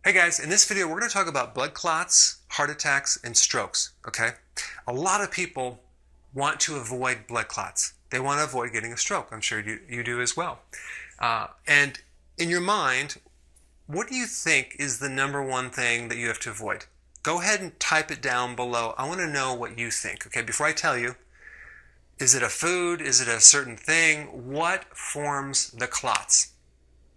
Hey guys, in this video we're going to talk about blood clots, heart attacks, and strokes, okay? A lot of people want to avoid blood clots. They want to avoid getting a stroke. I'm sure you do as well. And in your mind, what do you think is the number one thing that you have to avoid? Go ahead and type it down below. I want to know what you think, okay? Before I tell you, is it a food? Is it a certain thing? What forms the clots?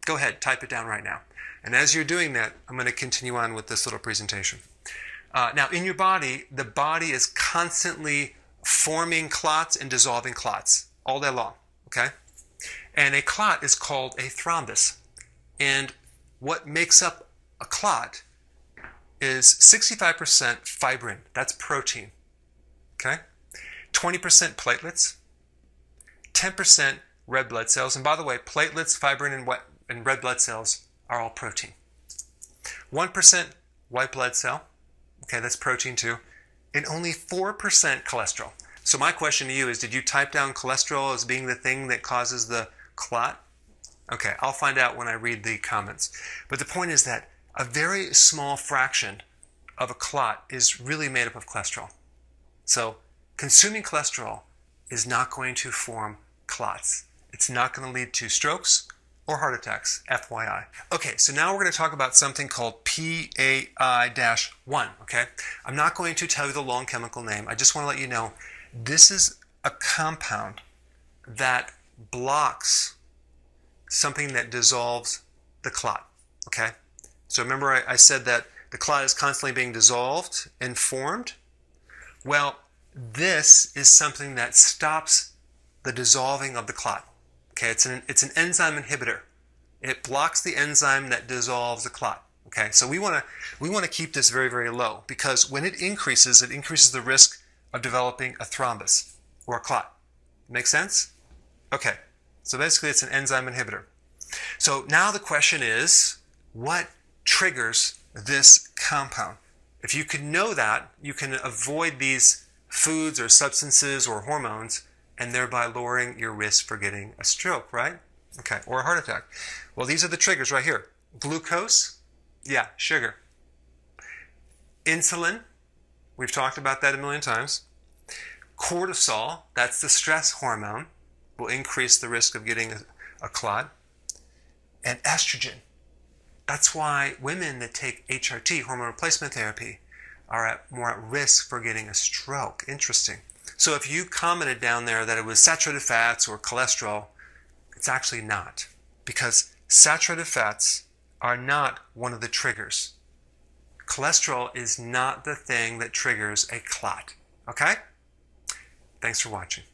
Go ahead, type it down right now. And as you're doing that, I'm going to continue on with this little presentation. Now, in your body, the body is constantly forming clots and dissolving clots all day long, okay? And a clot is called a thrombus. And what makes up a clot is 65% fibrin, that's protein, okay? 20% platelets, 10% red blood cells. And by the way, platelets, fibrin, and red blood cells are all protein. 1% white blood cell, okay, that's protein too, and only 4% cholesterol. So my question to you is, did you type down cholesterol as being the thing that causes the clot? Okay, I'll find out when I read the comments. But the point is that a very small fraction of a clot is really made up of cholesterol. So consuming cholesterol is not going to form clots. It's not going to lead to strokes or heart attacks, FYI. Okay, so now we're going to talk about something called PAI-1, okay? I'm not going to tell you the long chemical name. I just want to let you know this is a compound that blocks something that dissolves the clot, okay? So remember I said that the clot is constantly being dissolved and formed? Well, this is something that stops the dissolving of the clot. Okay, it's an enzyme inhibitor. It blocks the enzyme that dissolves the clot. Okay, so we want to keep this very, very low, because when it increases the risk of developing a thrombus or a clot. Make sense? Okay, so basically it's an enzyme inhibitor. So now the question is, what triggers this compound? If you can know that, you can avoid these foods or substances or hormones, and thereby lowering your risk for getting a stroke, right? Okay, or a heart attack. Well, these are the triggers right here. Glucose, yeah, sugar. Insulin, we've talked about that a million times. Cortisol, that's the stress hormone, will increase the risk of getting a clot. And estrogen, that's why women that take HRT, hormone replacement therapy, are more at risk for getting a stroke. Interesting. So if you commented down there that it was saturated fats or cholesterol, it's actually not, because saturated fats are not one of the triggers. Cholesterol is not the thing that triggers a clot. Okay? Thanks for watching.